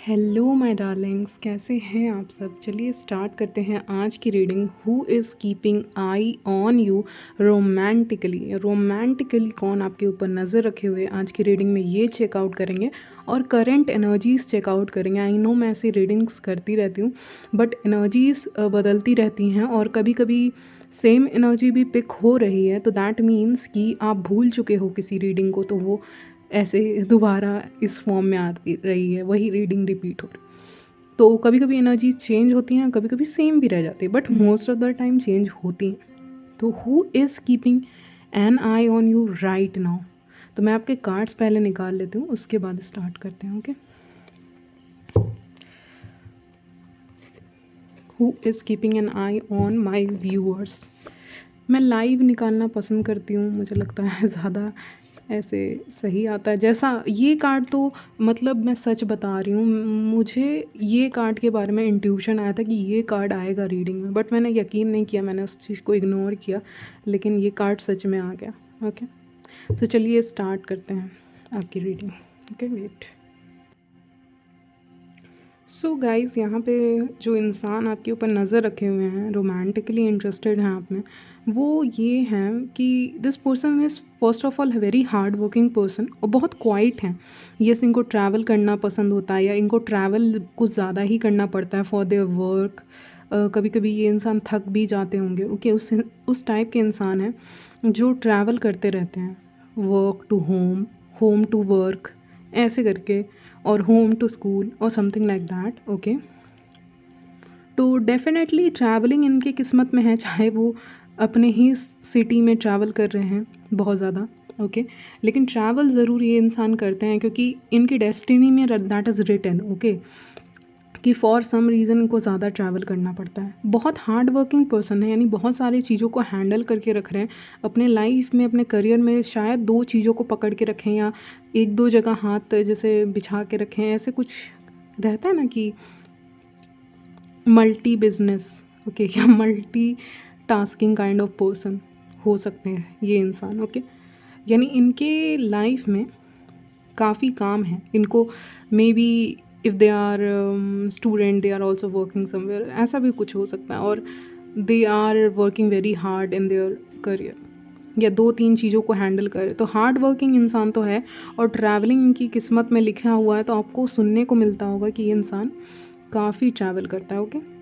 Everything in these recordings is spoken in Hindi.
हेलो माय डार्लिंग्स, कैसे हैं आप सब। चलिए स्टार्ट करते हैं आज की reading. Who is keeping I on you romantically कौन आपके ऊपर नज़र रखे हुए आज की रीडिंग में ये चेकआउट करेंगे और करंट एनर्जीज़ चेकआउट करेंगे। आई नो मैं ऐसी रीडिंग्स करती रहती हूँ बट एनर्जीज़ बदलती रहती हैं और कभी कभी सेम एनर्जी भी पिक हो रही है, तो दैट मीन्स कि आप भूल चुके हो किसी रीडिंग को, तो वो ऐसे दोबारा इस फॉर्म में आती रही है, वही रीडिंग रिपीट हो रही। तो कभी कभी एनर्जीज चेंज होती हैं, कभी कभी सेम भी रह जाती है, but most of the time change होती हैं। तो who is keeping an eye on you right now. तो मैं आपके कार्ड्स पहले निकाल लेती हूँ, उसके बाद स्टार्ट करते हैं। Okay, who is keeping an eye on my viewers. मैं लाइव निकालना पसंद करती हूँ, मुझे लगता है ज़्यादा ऐसे सही आता है। जैसा ये कार्ड तो मतलब मैं सच बता रही हूँ, मुझे ये कार्ड के बारे में इंट्यूशन आया था कि ये कार्ड आएगा रीडिंग में, बट मैंने यकीन नहीं किया, मैंने उस चीज़ को इग्नोर किया, लेकिन ये कार्ड सच में आ गया। ओके, तो चलिए स्टार्ट करते हैं आपकी reading. Okay, wait. So guys, यहाँ पे जो इंसान आपके ऊपर नज़र रखे हुए हैं, रोमांटिकली इंटरेस्टेड हैं आप में, वो ये हैं कि this person is first of all very hard working person और बहुत क्वाइट हैं। यस, इनको ट्रैवल करना पसंद होता है या इनको ट्रैवल कुछ ज़्यादा ही करना पड़ता है फॉर देयर वर्क। कभी कभी ये इंसान थक भी जाते होंगे। ओके, उस टाइप के इंसान हैं जो ट्रैवल करते रहते हैं, work to home, home to work, ऐसे करके, और होम टू स्कूल और समथिंग लाइक दैट। ओके, तो डेफिनेटली ट्रैवलिंग इनकी किस्मत में है, चाहे वो अपने ही सिटी में ट्रैवल कर रहे हैं बहुत ज़्यादा। ओके, लेकिन ट्रैवल ज़रूर ये इंसान करते हैं क्योंकि इनकी डेस्टिनी में दैट इज़ रिटन। ओके, कि फॉर सम रीज़न इनको ज़्यादा ट्रैवल करना पड़ता है। बहुत हार्ड वर्किंग पर्सन है, यानी बहुत सारी चीज़ों को हैंडल करके रख रहे हैं अपने लाइफ में, अपने करियर में। शायद दो चीज़ों को पकड़ के रखें या एक दो जगह हाथ जैसे बिछा के रखें, ऐसे कुछ रहता है ना कि मल्टी बिजनेस। ओके, या multi tasking kind of person हो सकते हैं ये इंसान। ओके, यानी इनके लाइफ में काफ़ी काम है इनको। Maybe if they are student, they are also working somewhere, ऐसा भी कुछ हो सकता है, और they are working very hard in their career, या दो तीन चीज़ों को हैंडल करे। तो हार्ड वर्किंग इंसान तो है, और ट्रैवलिंग इनकी किस्मत में लिखा हुआ है, तो आपको सुनने को मिलता होगा कि ये इंसान काफ़ी ट्रैवल करता है। ओके,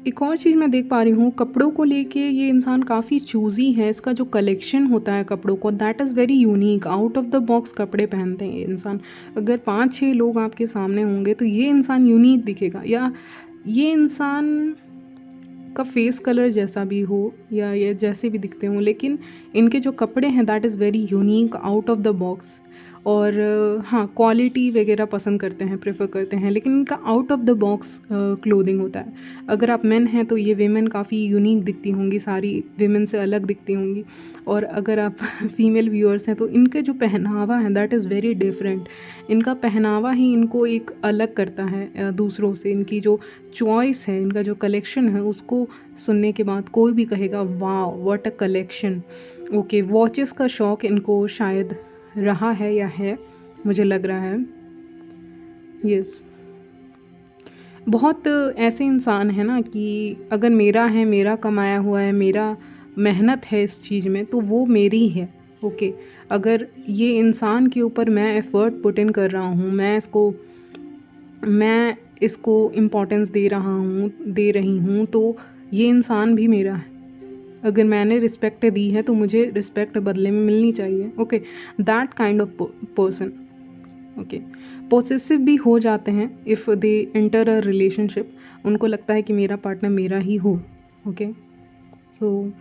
एक और चीज़ मैं देख पा रही हूँ, कपड़ों को लेके ये इंसान काफ़ी चूज़ी है। इसका जो कलेक्शन होता है कपड़ों को, that is very unique, out of the box कपड़े पहनते हैं ये इंसान। अगर 5-6 लोग आपके सामने होंगे तो ये इंसान यूनिक दिखेगा, या ये इंसान का फेस कलर जैसा भी हो या ये जैसे भी दिखते हों, लेकिन इनके जो कपड़े हैं that is very unique, out of the box. और हाँ, क्वालिटी वगैरह पसंद करते हैं, प्रेफर करते हैं, लेकिन इनका out of the box clothing होता है। अगर आप मेन हैं तो ये वेमेन काफ़ी यूनिक दिखती होंगी, सारी वेमेन से अलग दिखती होंगी। और अगर आप फीमेल व्यूअर्स हैं तो इनके जो पहनावा है दैट इज़ वेरी डिफरेंट। इनका पहनावा ही इनको एक अलग करता है दूसरों से। इनकी जो चॉइस है, इनका जो कलेक्शन है, उसको सुनने के बाद कोई भी कहेगा वाह what a collection. Okay, watches का शौक़ इनको शायद रहा है या है, मुझे लग रहा है। यस, बहुत ऐसे इंसान है ना कि अगर मेरा है, मेरा कमाया हुआ है, मेरा मेहनत है इस चीज़ में, तो वो मेरी है। ओके, अगर ये इंसान के ऊपर मैं एफ़र्ट पुट इन कर रहा हूँ, मैं इसको इम्पोर्टेंस दे रहा हूँ, दे रही हूँ, तो ये इंसान भी मेरा है। अगर मैंने रिस्पेक्ट दी है तो मुझे रिस्पेक्ट बदले में मिलनी चाहिए। Okay, that kind of person. Okay, possessive भी हो जाते हैं if they enter a relationship. उनको लगता है कि मेरा पार्टनर मेरा ही हो। Okay, so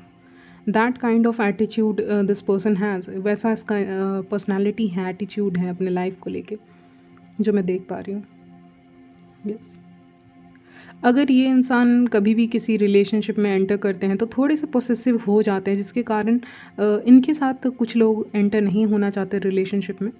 that kind of attitude this person has, वैसा इसका पर्सनालिटी है, एटीट्यूड है अपने लाइफ को लेके, जो मैं देख पा रही हूँ। यस, अगर ये इंसान कभी भी किसी रिलेशनशिप में एंटर करते हैं तो थोड़े से पोसेसिव हो जाते हैं, जिसके कारण इनके साथ कुछ लोग एंटर नहीं होना चाहते रिलेशनशिप में।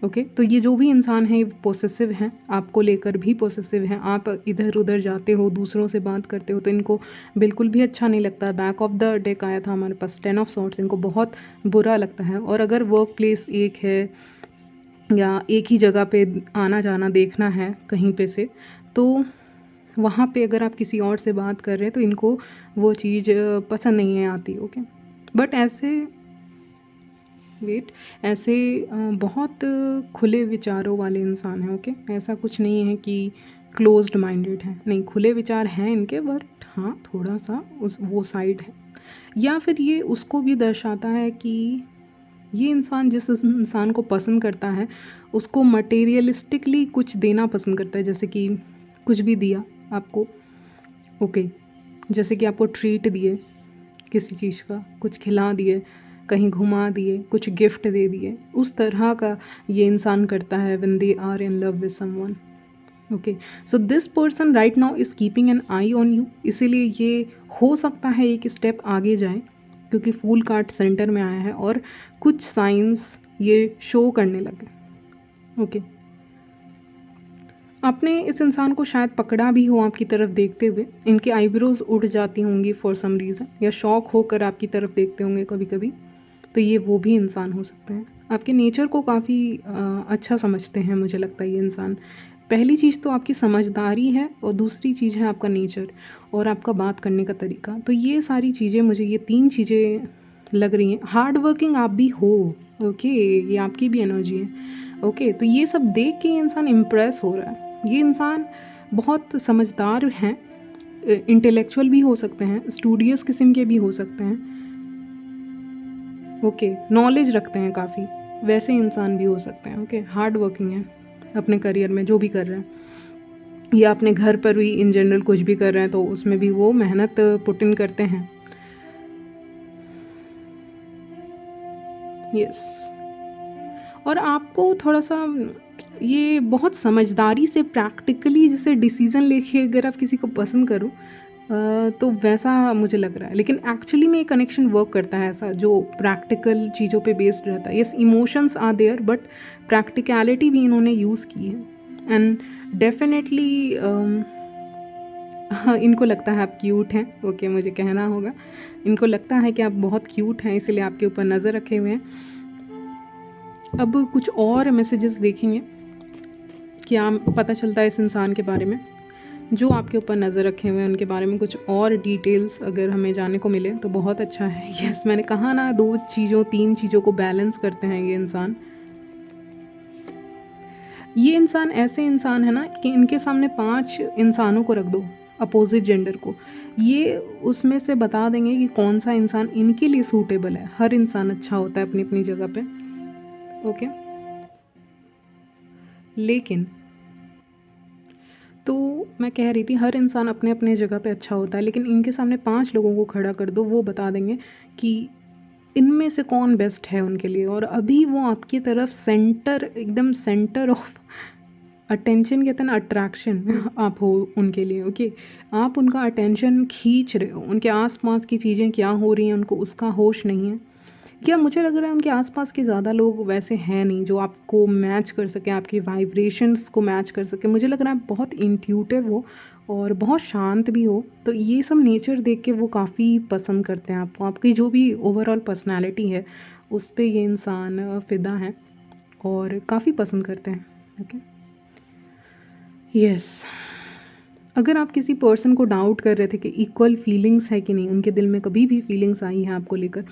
ओके, तो ये जो भी इंसान है ये पोसेसिव हैं, आपको लेकर भी पोसेसिव हैं। आप इधर उधर जाते हो, दूसरों से बात करते हो, तो इनको बिल्कुल भी अच्छा नहीं लगता। बैक ऑफ द डेक आया था हमारे पास 10 ऑफ सॉर्ड्स, इनको बहुत बुरा लगता है। और अगर वर्क प्लेस एक है, या एक ही जगह पे आना जाना देखना है कहीं पे से, तो वहाँ पे अगर आप किसी और से बात कर रहे हैं तो इनको वो चीज़ पसंद नहीं है आती। ओके, बट ऐसे बहुत खुले विचारों वाले इंसान हैं। ओके, ऐसा कुछ नहीं है कि क्लोज्ड माइंडेड है, नहीं, खुले विचार हैं इनके, बट हाँ थोड़ा सा उस वो साइड है। या फिर ये उसको भी दर्शाता है कि ये इंसान जिस इंसान को पसंद करता है उसको मटेरियलिस्टिकली कुछ देना पसंद करता है, जैसे कि कुछ भी दिया आपको। ओके, जैसे कि आपको ट्रीट दिए किसी चीज़ का, कुछ खिला दिए, कहीं घुमा दिए, कुछ गिफ्ट दे दिए, उस तरह का ये इंसान करता है when they are in love with someone. Okay, so this person right now is keeping an eye on you, इसीलिए ये हो सकता है एक स्टेप आगे जाए, क्योंकि फूल कार्ड सेंटर में आया है और कुछ साइंस ये शो करने लगे। ओके, आपने इस इंसान को शायद पकड़ा भी हो आपकी तरफ देखते हुए, इनकी आईब्रोज उड़ जाती होंगी फॉर सम रीज़न, या शौक होकर आपकी तरफ देखते होंगे कभी कभी, तो ये वो भी इंसान हो सकते हैं। आपके नेचर को काफ़ी अच्छा समझते हैं मुझे लगता है ये इंसान। पहली चीज़ तो आपकी समझदारी है और दूसरी चीज़ है आपका नेचर और आपका बात करने का तरीका। तो ये सारी चीज़ें, मुझे ये 3 चीज़ें लग रही हैं। हार्ड वर्किंग आप भी हो, ओके, ये आपकी भी एनर्जी है। ओके, तो ये सब देख के ये इंसान इम्प्रेस हो रहा है। ये इंसान बहुत समझदार हैं, इंटेलेक्चुअल भी हो सकते हैं, स्टूडियस किस्म के भी हो सकते हैं। ओके, नॉलेज रखते हैं काफ़ी, वैसे इंसान भी हो सकते हैं। ओके, हार्ड वर्किंग है अपने करियर में जो भी कर रहे हैं, या अपने घर पर भी इन जनरल कुछ भी कर रहे हैं तो उसमें भी वो मेहनत पुट इन करते हैं। यस, और आपको थोड़ा सा ये बहुत समझदारी से प्रैक्टिकली जैसे डिसीज़न लेके अगर आप किसी को पसंद करो तो वैसा मुझे लग रहा है, लेकिन एक्चुअली में ये कनेक्शन वर्क करता है ऐसा जो प्रैक्टिकल चीज़ों पे बेस्ड रहता है। Yes, emotions are there, but practicality भी इन्होंने यूज़ की है। एंड डेफिनेटली हाँ, इनको लगता है आप क्यूट हैं। ओके, मुझे कहना होगा, इनको लगता है कि आप बहुत क्यूट हैं, इसलिए आपके ऊपर नज़र रखे हुए हैं। अब कुछ और मैसेजेस देखेंगे, क्या पता चलता है इस इंसान के बारे में जो आपके ऊपर नज़र रखे हुए हैं, उनके बारे में कुछ और डिटेल्स अगर हमें जाने को मिले तो बहुत अच्छा है। यस, मैंने कहा ना, 3 चीज़ों को बैलेंस करते हैं ये इंसान। ये इंसान ऐसे इंसान है ना कि इनके सामने 5 इंसानों को रख दो, अपोजिट जेंडर को, ये उसमें से बता देंगे कि कौन सा इंसान इनके लिए सूटेबल है। हर इंसान अच्छा होता है अपनी अपनी जगह पे। ओके, लेकिन तो मैं कह रही थी हर इंसान अपने अपने जगह पे अच्छा होता है, लेकिन इनके सामने 5 लोगों को खड़ा कर दो, वो बता देंगे कि इनमें से कौन बेस्ट है उनके लिए। और अभी वो आपकी तरफ सेंटर, एकदम सेंटर ऑफ अटेंशन कहते हैं ना, अट्रैक्शन आप हो उनके लिए। ओके, आप उनका अटेंशन खींच रहे हो, उनके आसपास की चीज़ें क्या हो रही हैं उनको उसका होश नहीं है। क्या मुझे लग रहा है उनके आसपास के ज़्यादा लोग वैसे हैं नहीं जो आपको मैच कर सके, आपकी वाइब्रेशंस को मैच कर सके। मुझे लग रहा है बहुत इंट्यूटिव हो और बहुत शांत भी हो, तो ये सब नेचर देख के वो काफ़ी पसंद करते हैं आपको। आपकी जो भी ओवरऑल पर्सनालिटी है उस पे ये इंसान फ़िदा है और काफ़ी पसंद करते हैं। ओके, यस, अगर आप किसी पर्सन को डाउट कर रहे थे कि इक्वल फीलिंग्स है कि नहीं, उनके दिल में कभी भी फीलिंग्स आई हैं आपको लेकर,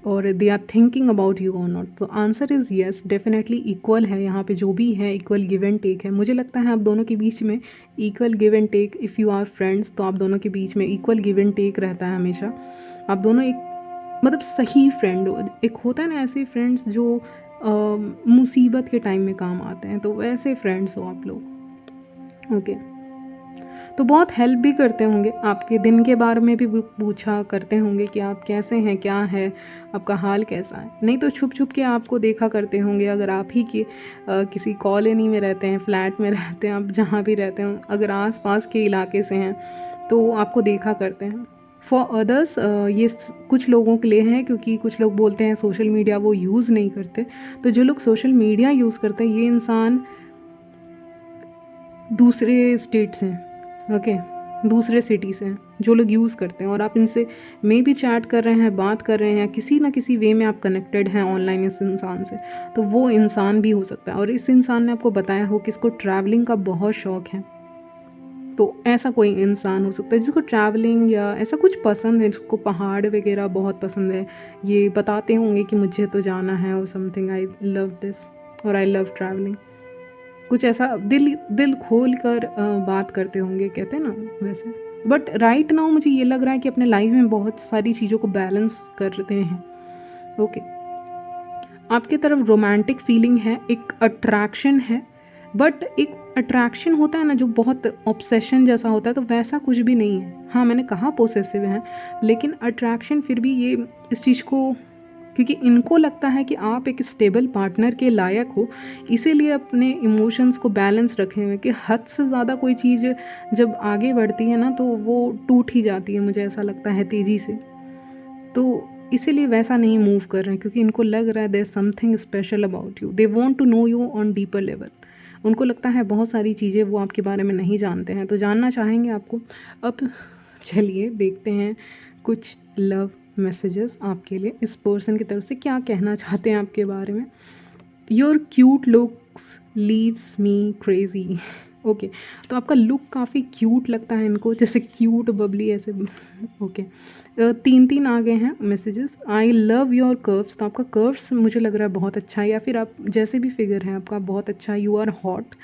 और they are thinking about you और नॉट, तो answer is yes, definitely equal है। यहाँ पे जो भी है इक्वल गिव एंड टेक है। मुझे लगता है आप दोनों के बीच में equal give and take, if you are friends तो आप दोनों के बीच में इक्वल गिव एंड टेक रहता है हमेशा। आप दोनों एक मतलब सही फ्रेंड हो। एक होता है ना ऐसे फ्रेंड्स जो मुसीबत के टाइम में काम आते हैं, तो वैसे फ्रेंड्स हो आप लोग। ओके, तो बहुत हेल्प भी करते होंगे, आपके दिन के बारे में भी पूछा करते होंगे कि आप कैसे हैं, क्या है, आपका हाल कैसा है। नहीं तो छुप छुप के आपको देखा करते होंगे, अगर आप ही की किसी कॉलोनी में रहते हैं, फ्लैट में रहते हैं, आप जहाँ भी रहते हो, अगर आस पास के इलाके से हैं तो आपको देखा करते हैं। फॉर अदर्स ये कुछ लोगों के लिए है, क्योंकि कुछ लोग बोलते हैं सोशल मीडिया वो यूज़ नहीं करते। तो जो लोग सोशल मीडिया यूज़ करते हैं, ये इंसान दूसरे स्टेट से हैं। ओके, दूसरे सिटी से हैं जो लोग यूज़ करते हैं, और आप इनसे मे भी चैट कर रहे हैं, बात कर रहे हैं, किसी ना किसी वे में आप कनेक्टेड हैं ऑनलाइन इस इंसान से, तो वो इंसान भी हो सकता है। और इस इंसान ने आपको बताया हो कि इसको ट्रैवलिंग का बहुत शौक़ है, तो ऐसा कोई इंसान हो सकता है जिसको ट्रैवलिंग या ऐसा कुछ पसंद है, जिसको पहाड़ वगैरह बहुत पसंद है। ये बताते होंगे कि मुझे तो जाना है और समथिंग, आई लव दिस और आई लव ट्रैवलिंग, कुछ ऐसा दिल खोल कर बात करते होंगे, कहते हैं ना वैसे। बट राइट नाउ मुझे ये लग रहा है कि अपने लाइफ में बहुत सारी चीज़ों को बैलेंस करते हैं। ओके, आपकी तरफ रोमांटिक फीलिंग है, एक अट्रैक्शन है, बट एक अट्रैक्शन होता है ना जो बहुत ऑब्सेशन जैसा होता है, तो वैसा कुछ भी नहीं है। हाँ, मैंने कहा पोसेसिव है, लेकिन अट्रैक्शन फिर भी ये इस चीज़ को, क्योंकि इनको लगता है कि आप एक स्टेबल पार्टनर के लायक हो, इसीलिए अपने इमोशंस को बैलेंस रखे हुए कि हद से ज़्यादा कोई चीज़ जब आगे बढ़ती है ना तो वो टूट ही जाती है, मुझे ऐसा लगता है तेज़ी से। तो इसीलिए वैसा नहीं मूव कर रहे हैं, क्योंकि इनको लग रहा है there something special about you, they want to know you on deeper level. उनको लगता है बहुत सारी चीज़ें वो आपके बारे में नहीं जानते हैं, तो जानना चाहेंगे आपको। अब चलिए देखते हैं कुछ लव मैसेजेस आपके लिए, इस पर्सन की तरफ से क्या कहना चाहते हैं आपके बारे में। Your cute looks leaves me crazy. Okay, तो आपका लुक काफ़ी क्यूट लगता है इनको, जैसे क्यूट बबली ऐसे। ओके, 3 आ गए हैं messages. I love your curves, तो आपका कर्व्स मुझे लग रहा है बहुत अच्छा है, या फिर आप जैसे भी फिगर है आपका बहुत अच्छा है। You are hot,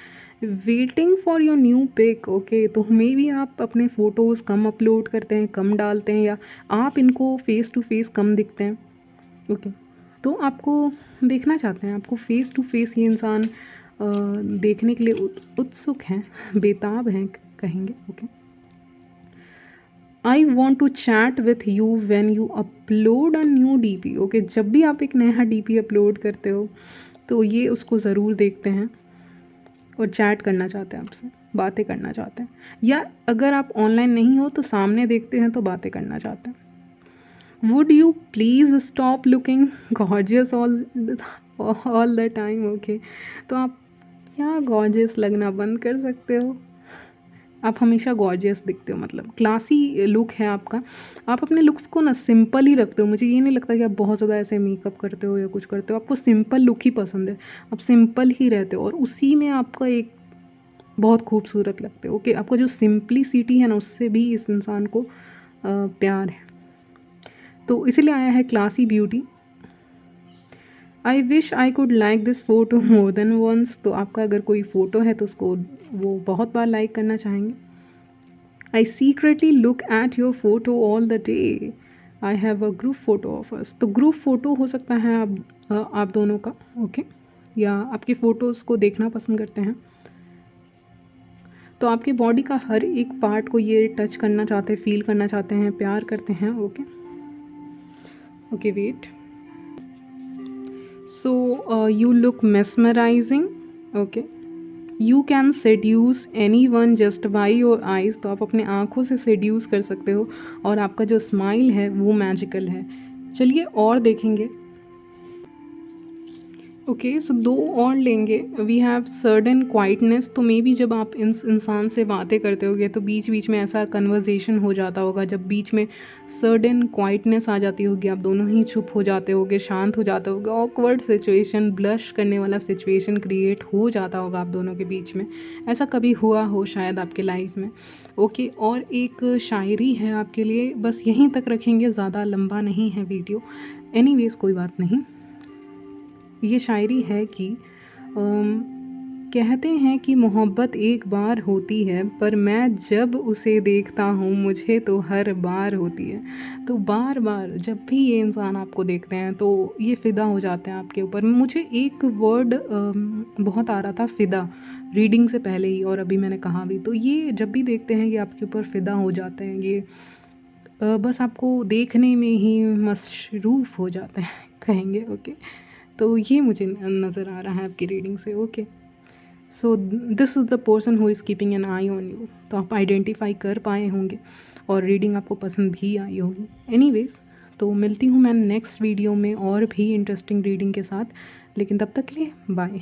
waiting for your new pic. Okay, तो मे भी आप अपने फ़ोटोज़ कम अपलोड करते हैं, कम डालते हैं, या आप इनको फ़ेस टू फेस कम दिखते हैं। ओके, तो आपको देखना चाहते हैं, आपको फ़ेस टू फेस ये इंसान देखने के लिए उत्सुक हैं, बेताब हैं कहेंगे। Okay, I want to chat with you when you upload a new DP। Okay, जब भी आप एक नया DP अपलोड करते हो तो ये उसको ज़रूर देखते हैं और चैट करना चाहते हैं आपसे, बातें करना चाहते हैं, या अगर आप ऑनलाइन नहीं हो तो सामने देखते हैं तो बातें करना चाहते हैं। Would you please stop looking gorgeous all the time. Okay, तो आप क्या गॉर्जियस लगना बंद कर सकते हो? आप हमेशा गॉर्जियस दिखते हो, मतलब क्लासी लुक है आपका। आप अपने लुक्स को ना सिंपल ही रखते हो, मुझे ये नहीं लगता कि आप बहुत ज़्यादा ऐसे मेकअप करते हो या कुछ करते हो। आपको सिंपल लुक ही पसंद है, आप सिंपल ही रहते हो और उसी में आपका एक बहुत खूबसूरत लगते हो। ओके, आपका जो सिंप्लिसिटी है ना, उससे भी इस इंसान को प्यार है, तो इसीलिए आया है classy beauty. I wish I could like this photo more than once, तो आपका अगर कोई फ़ोटो है तो उसको वो बहुत बार लाइक करना चाहेंगे। I secretly look at your photo all the day, I have a group photo of us. तो ग्रुप फ़ोटो हो सकता है आप दोनों का। ओके, या आपकी फ़ोटोज़ को देखना पसंद करते हैं, तो आपके बॉडी का हर एक पार्ट को ये टच करना चाहते हैं, फील करना चाहते हैं, प्यार करते हैं। Okay okay, wait. So you look mesmerizing. Okay, you can seduce anyone just by your eyes, तो आप अपने आँखों से seduce कर सकते हो, और आपका जो स्माइल है वो मैजिकल है। चलिए और देखेंगे। ओके, सो 2 और लेंगे। वी हैव सडन क्वाइटनेस, तो मे बी जब आप इंसान से बातें करते होगे तो बीच बीच में ऐसा कन्वर्जेशन हो जाता होगा, जब बीच में सडन क्वाइटनेस आ जाती होगी, आप दोनों ही चुप हो जाते होगे, शांत हो जाते होगे, ऑकवर्ड सिचुएशन, ब्लश करने वाला सिचुएशन क्रिएट हो जाता होगा आप दोनों के बीच में। ऐसा कभी हुआ हो शायद आपके लाइफ में। ओके, और एक शायरी है आपके लिए, बस यहीं तक रखेंगे, ज़्यादा लंबा नहीं है वीडियो। एनीवेज कोई बात नहीं। ये शायरी है कि कहते हैं कि मोहब्बत एक बार होती है, पर मैं जब उसे देखता हूँ मुझे तो हर बार होती है। तो बार बार जब भी ये इंसान आपको देखते हैं तो ये फ़िदा हो जाते हैं आपके ऊपर। मुझे एक वर्ड बहुत आ रहा था, फ़िदा, रीडिंग से पहले ही, और अभी मैंने कहा भी, तो ये जब भी देखते हैं ये आपके ऊपर फ़िदा हो जाते हैं, ये बस आपको देखने में ही मशरूफ़ हो जाते हैं कहेंगे। ओके, तो ये मुझे नज़र आ रहा है आपकी रीडिंग से। Okay, so this is the person who is keeping an eye on you, तो आप आइडेंटिफाई कर पाए होंगे और रीडिंग आपको पसंद भी आई होगी। एनीवेज, तो मिलती हूँ मैं नेक्स्ट वीडियो में और भी इंटरेस्टिंग रीडिंग के साथ, लेकिन तब तक के लिए बाय।